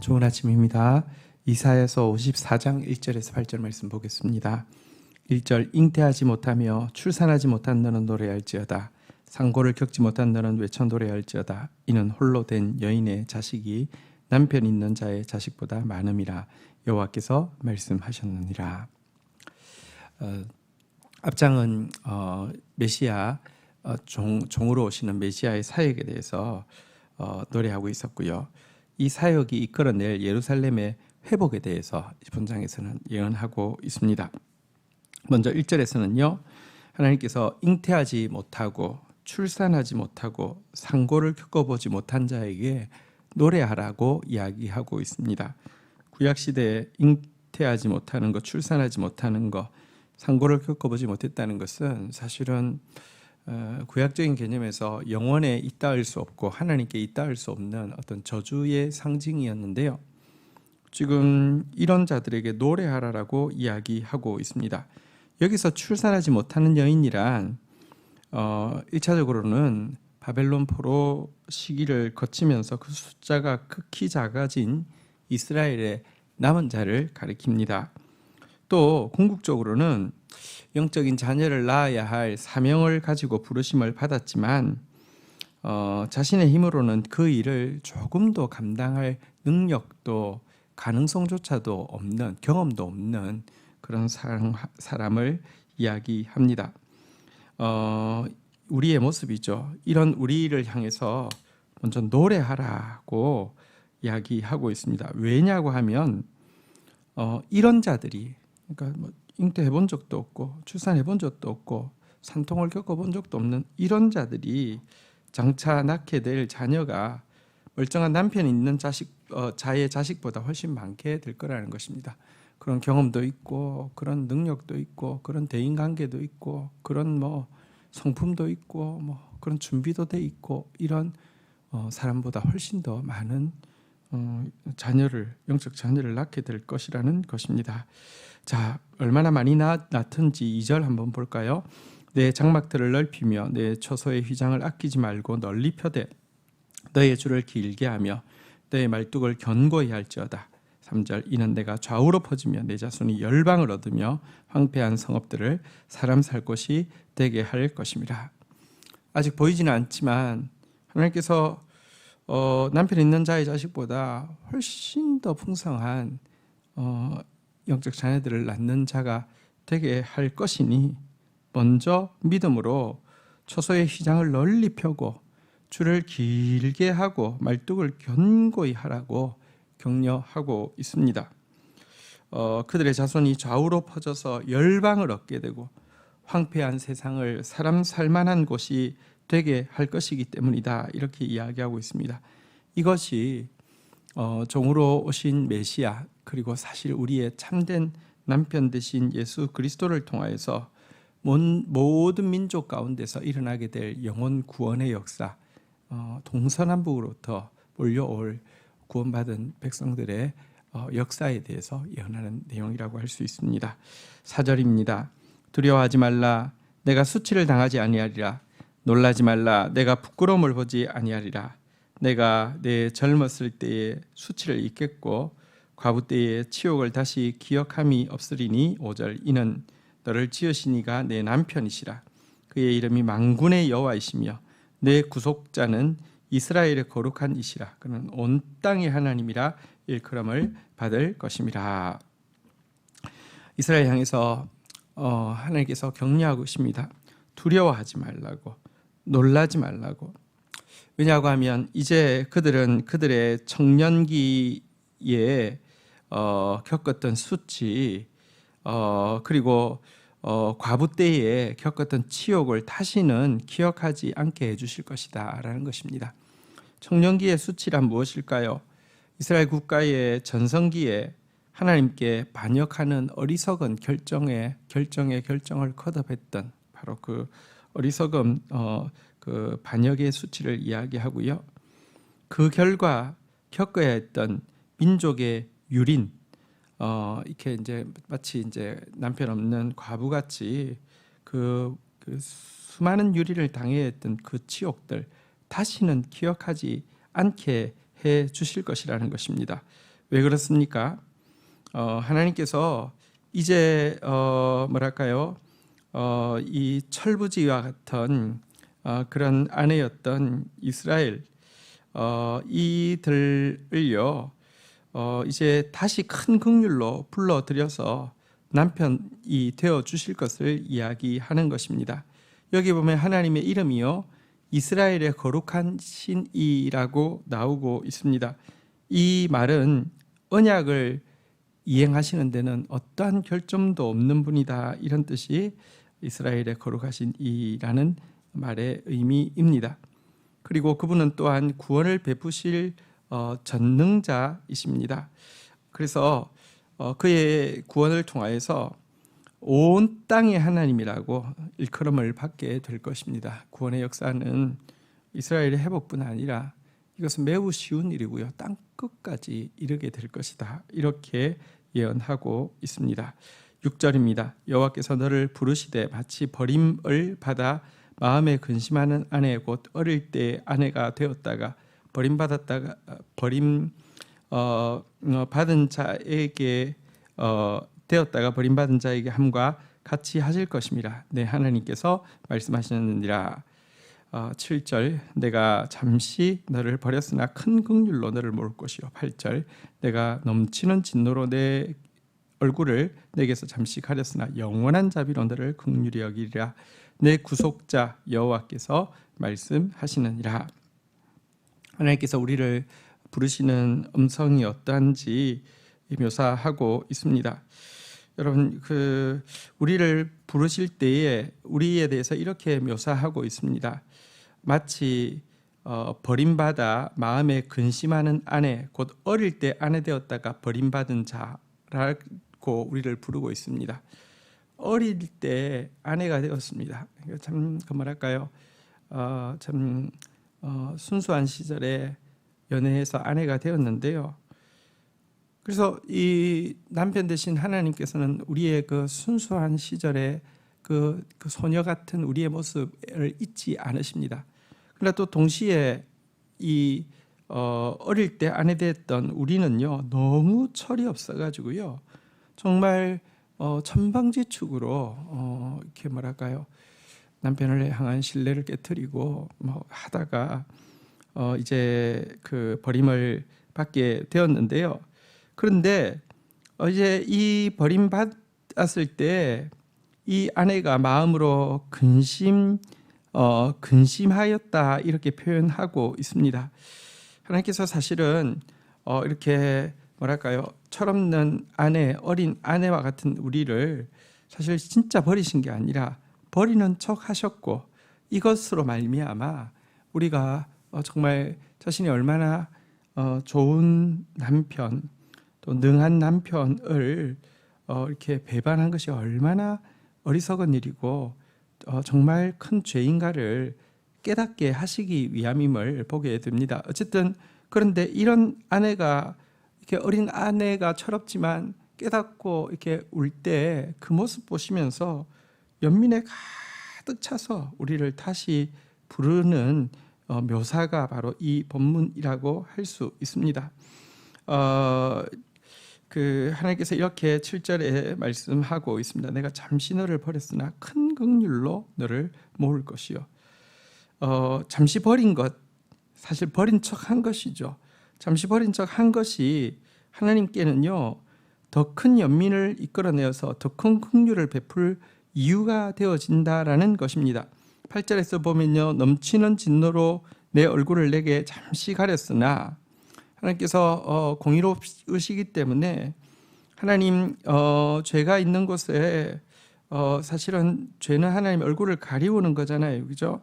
좋은 아침입니다. 이사야서 54장 1절에서 8절 말씀 보겠습니다. 1절 잉태하지 못하며 출산하지 못한 너는 노래할지어다. 상고를 겪지 못한 너는 외쳐 노래할지어다. 이는 홀로 된 여인의 자식이 남편 있는 자의 자식보다 많음이라. 여호와께서 말씀하셨느니라. 앞장은 메시아 종으로 오시는 메시아의 사역에 대해서 노래하고 있었고요. 이 사역이 이끌어낼 예루살렘의 회복에 대해서 본장에서는 예언하고 있습니다. 먼저 1절에서는요, 하나님께서 잉태하지 못하고 출산하지 못하고 상고를 겪어보지 못한 자에게 노래하라고 이야기하고 있습니다. 구약시대에 잉태하지 못하는 것, 출산하지 못하는 것, 상고를 겪어보지 못했다는 것은 사실은 구약적인 개념에서 영원에 잇닿을 수 없고 하나님께 잇닿을 수 없는 어떤 저주의 상징이었는데요. 지금 이런 자들에게 노래하라라고 이야기하고 있습니다. 여기서 출산하지 못하는 여인이란 1차적으로는 바벨론 포로 시기를 거치면서 그 숫자가 극히 작아진 이스라엘의 남은 자를 가리킵니다. 또 궁극적으로는 영적인 자녀를 낳아야 할 사명을 가지고 부르심을 받았지만 자신의 힘으로는 그 일을 조금도 감당할 능력도 가능성조차도 없는, 경험도 없는 그런 사람을 이야기합니다. 우리의 모습이죠. 이런 우리를 향해서 먼저 노래하라고 이야기하고 있습니다. 왜냐고 하면 이런 자들이, 그러니까 뭐 잉태해 본 적도 없고 출산해 본 적도 없고 산통을 겪어본 적도 없는 이런 자들이 장차 낳게 될 자녀가 멀쩡한 남편이 있는 자의 자식보다 훨씬 많게 될 거라는 것입니다. 그런 경험도 있고 그런 능력도 있고 그런 대인관계도 있고 그런 뭐 성품도 있고 뭐 그런 준비도 돼 있고 이런 사람보다 훨씬 더 많은 영적 자녀를 낳게 될 것이라는 것입니다. 자, 얼마나 많이 낳든지 2절 한번 볼까요? 내 장막들을 넓히며 내 처소의 휘장을 아끼지 말고 널리 펴되 너의 줄을 길게 하며 너의 말뚝을 견고히 할지어다. 3절 이는 내가 좌우로 퍼지며 내 자손이 열방을 얻으며 황폐한 성읍들을 사람 살 곳이 되게 할 것임이라. 아직 보이지는 않지만 하나님께서 남편 있는 자의 자식보다 훨씬 더 풍성한 영적 자녀들을 낳는 자가 되게 할 것이니 먼저 믿음으로 처소의 휘장을 널리 펴고 줄을 길게 하고 말뚝을 견고히 하라고 격려하고 있습니다. 그들의 자손이 좌우로 퍼져서 열방을 얻게 되고 황폐한 세상을 사람 살만한 곳이 되게 할 것이기 때문이다, 이렇게 이야기하고 있습니다. 이것이 종으로 오신 메시아, 그리고 사실 우리의 참된 남편 되신 예수 그리스도를 통하여서 모든 민족 가운데서 일어나게 될 영혼 구원의 역사, 동서남북으로부터 몰려올 구원받은 백성들의 역사에 대해서 예언하는 내용이라고 할 수 있습니다. 4절입니다. 두려워하지 말라, 내가 수치를 당하지 아니하리라. 놀라지 말라, 내가 부끄러움을 보지 아니하리라. 내가 내 젊었을 때의 수치를 잊겠고 과부 때의 치욕을 다시 기억함이 없으리니. 5절 이는 너를 지으신 이가 내 남편이시라. 그의 이름이 만군의 여호와이시며 내 구속자는 이스라엘의 거룩한 이시라. 그는 온 땅의 하나님이라 일컬음을 받을 것임이라. 이스라엘 향해서 하나님께서 격려하고 있습니다. 두려워하지 말라고, 놀라지 말라고. 왜냐고 하면 이제 그들은 그들의 청년기에 겪었던 수치, 그리고 과부 때에 겪었던 치욕을 다시는 기억하지 않게 해주실 것이다 라는 것입니다. 청년기의 수치란 무엇일까요? 이스라엘 국가의 전성기에 하나님께 반역하는 어리석은 결정을 거듭했던 바로 그 어리석은 그 반역의 수치를 이야기하고요. 그 결과 겪어야 했던 민족의 유린, 이렇게 이제 마치 이제 남편 없는 과부같이 그 수많은 유리를 당해야 했던 그 치욕들 다시는 기억하지 않게 해 주실 것이라는 것입니다. 왜 그렇습니까? 하나님께서 이제 이 철부지와 같은 그런 아내였던 이스라엘 이들을요 이제 다시 큰 긍휼로 불러들여서 남편이 되어 주실 것을 이야기하는 것입니다. 여기 보면 하나님의 이름이요 이스라엘의 거룩한 신이라고 나오고 있습니다. 이 말은 언약을 이행하시는 데는 어떠한 결점도 없는 분이다, 이런 뜻이 이스라엘의 거룩하신 이라는 말의 의미입니다. 그리고 그분은 또한 구원을 베푸실 전능자이십니다. 그래서 그의 구원을 통하여서 온 땅의 하나님이라고 일컬음을 받게 될 것입니다. 구원의 역사는 이스라엘의 회복뿐 아니라 이것은 매우 쉬운 일이고요, 땅 끝까지 이르게 될 것이다, 이렇게 예언하고 있습니다. 6절입니다. 여호와께서 너를 부르시되 마치 버림을 받아 마음에 근심하는 아내 곧 어릴 때 아내가 되었다가 버림받았다가 받은 자에게 되었다가 버림받은 자에게 함과 같이 하실 것임이라 내 하나님께서 말씀하셨느니라. 7절 내가 잠시 너를 버렸으나 큰 긍휼로 너를 모을 것이요. 8절 내가 넘치는 진노로 내 얼굴을 내게서 잠시 가렸으나 영원한 자비로 너를 긍휼히 여기리라. 내 구속자 여호와께서 말씀하시느니라. 하나님께서 우리를 부르시는 음성이 어떠한지 묘사하고 있습니다. 여러분, 우리를 부르실 때에 우리에 대해서 이렇게 묘사하고 있습니다. 마치 버림받아 마음에 근심하는 아내, 곧 어릴 때 아내 되었다가 버림받은 자라고 우리를 부르고 있습니다. 어릴 때 아내가 되었습니다. 참 순수한 시절에 연애해서 아내가 되었는데요. 그래서 이 남편 되신 하나님께서는 우리의 그 순수한 시절에 그 소녀 같은 우리의 모습을 잊지 않으십니다. 그러나 또 동시에 이 어릴 때 아내 됐던 우리는요 너무 철이 없어가지고요 정말 천방지축으로 이렇게 남편을 향한 신뢰를 깨트리고 하다가 이제 그 버림을 받게 되었는데요. 그런데 이제 이 버림받았을 때 이 아내가 마음으로 근심하였다, 이렇게 표현하고 있습니다. 하나님께서 사실은 이렇게 철없는 아내, 어린 아내와 같은 우리를 사실 진짜 버리신 게 아니라 버리는 척 하셨고, 이것으로 말미암아 우리가 정말 자신이 얼마나 좋은 남편, 또 능한 남편을 이렇게 배반한 것이 얼마나 어리석은 일이고 정말 큰 죄인가를 깨닫게 하시기 위함임을 보게 됩니다. 어쨌든 그런데 이런 아내가 이렇게 어린 아내가 철없지만 깨닫고 이렇게 울 때 그 모습 보시면서 연민에 가득 차서 우리를 다시 부르는 묘사가 바로 이 본문이라고 할 수 있습니다. 하나님께서 이렇게 7절에 말씀하고 있습니다. 내가 잠시 너를 버렸으나 큰 긍휼로 너를 모을 것이요. 잠시 버린 것, 사실 버린 척 한 것이죠. 잠시 버린 척 한 것이 하나님께는요 더 큰 연민을 이끌어내어서 더 큰 긍휼을 베풀 이유가 되어진다라는 것입니다. 8절에서 보면요 넘치는 진노로 내 얼굴을 내게 잠시 가렸으나, 하나님께서 공의로우시기 때문에 하나님 죄가 있는 곳에 사실은 죄는 하나님 얼굴을 가리우는 거잖아요, 그죠?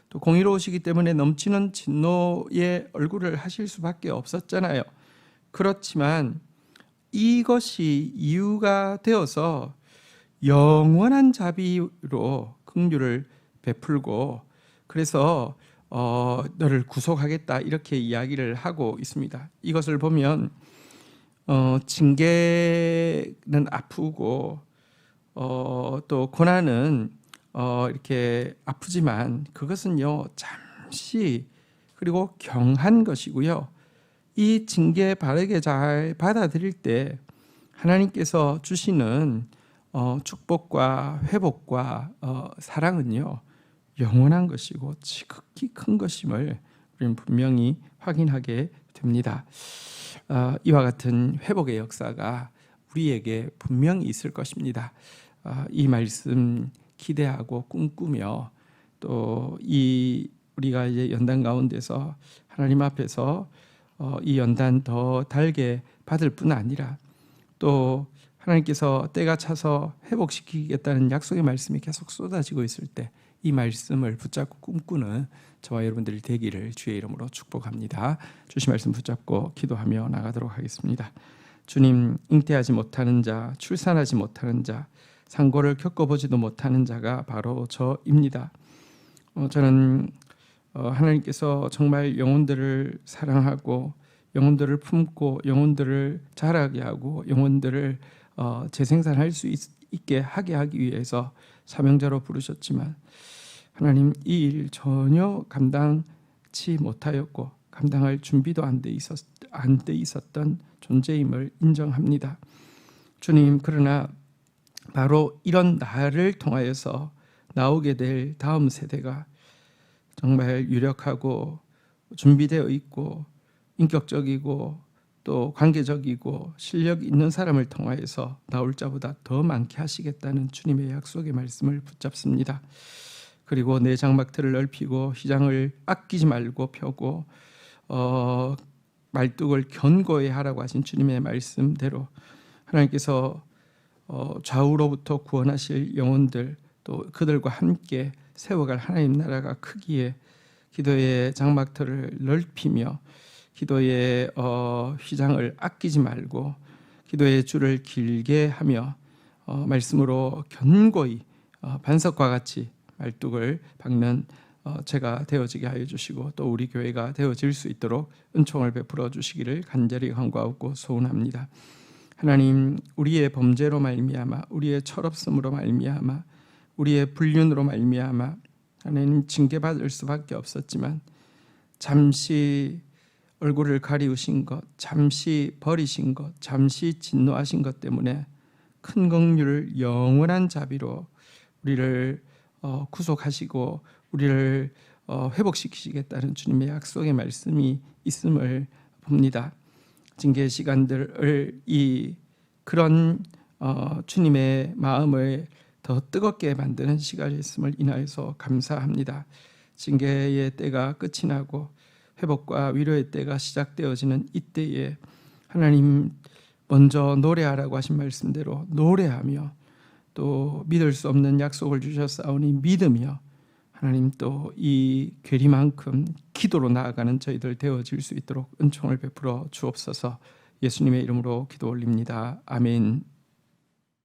또 공의로우시기 때문에 넘치는 진노의 얼굴을 하실 수밖에 없었잖아요. 그렇지만 이것이 이유가 되어서 영원한 자비로 긍휼을 베풀고, 그래서 너를 구속하겠다, 이렇게 이야기를 하고 있습니다. 이것을 보면 징계는 아프고 또 고난은 이렇게 아프지만 그것은요 잠시, 그리고 경한 것이고요 이 징계 바르게 잘 받아들일 때 하나님께서 주시는 축복과 회복과 사랑은요 영원한 것이고 지극히 큰 것임을 우리는 분명히 확인하게 됩니다. 이와 같은 회복의 역사가 우리에게 분명히 있을 것입니다. 이 말씀 기대하고 꿈꾸며 또 우리가 이제 연단 가운데서 하나님 앞에서 이 연단 더 달게 받을 뿐 아니라 또 하나님께서 때가 차서 회복시키겠다는 약속의 말씀이 계속 쏟아지고 있을 때 이 말씀을 붙잡고 꿈꾸는 저와 여러분들이 되기를 주의 이름으로 축복합니다. 주신 말씀 붙잡고 기도하며 나가도록 하겠습니다. 주님, 잉태하지 못하는 자, 출산하지 못하는 자, 상고를 겪어보지도 못하는 자가 바로 저입니다. 저는 하나님께서 정말 영혼들을 사랑하고 영혼들을 품고 영혼들을 자라게 하고 영혼들을 재생산할 수 있게 하게 하기 위해서 사명자로 부르셨지만 하나님 이 일 전혀 감당치 못하였고 감당할 준비도 안 돼 있었던 존재임을 인정합니다. 주님, 그러나 바로 이런 나를 통하여서 나오게 될 다음 세대가 정말 유력하고 준비되어 있고 인격적이고 또 관계적이고 실력 있는 사람을 통하여서 나올 자보다 더 많게 하시겠다는 주님의 약속의 말씀을 붙잡습니다. 그리고 내 장막틀을 넓히고 휘장을 아끼지 말고 펴고 말뚝을 견고히 하라고 하신 주님의 말씀대로 하나님께서 좌우로부터 구원하실 영혼들 또 그들과 함께 세워갈 하나님 나라가 크기에 기도의 장막틀을 넓히며 기도의 휘장을 아끼지 말고 기도의 줄을 길게 하며 말씀으로 견고히 반석과 같이 말뚝을 박는 제가 되어지게 하여 주시고 또 우리 교회가 되어질 수 있도록 은총을 베풀어 주시기를 간절히 간구하고 소원합니다. 하나님, 우리의 범죄로 말미암아 우리의 철없음으로 말미암아 우리의 불륜으로 말미암아 하나님 징계받을 수밖에 없었지만 잠시 얼굴을 가리우신 것, 잠시 버리신 것, 잠시 진노하신 것 때문에 큰 긍휼을 영원한 자비로 우리를 구속하시고 우리를 회복시키시겠다는 주님의 약속의 말씀이 있음을 봅니다. 징계 시간들을 그런 주님의 마음을 더 뜨겁게 만드는 시간이었음을 인하여서 감사합니다. 징계의 때가 끝이 나고 회복과 위로의 때가 시작되어지는 이때에 하나님 먼저 노래하라고 하신 말씀대로 노래하며 또 믿을 수 없는 약속을 주셨사오니 믿으며 하나님 또 이 괴리만큼 기도로 나아가는 저희들 되어질 수 있도록 은총을 베풀어 주옵소서. 예수님의 이름으로 기도 올립니다. 아멘.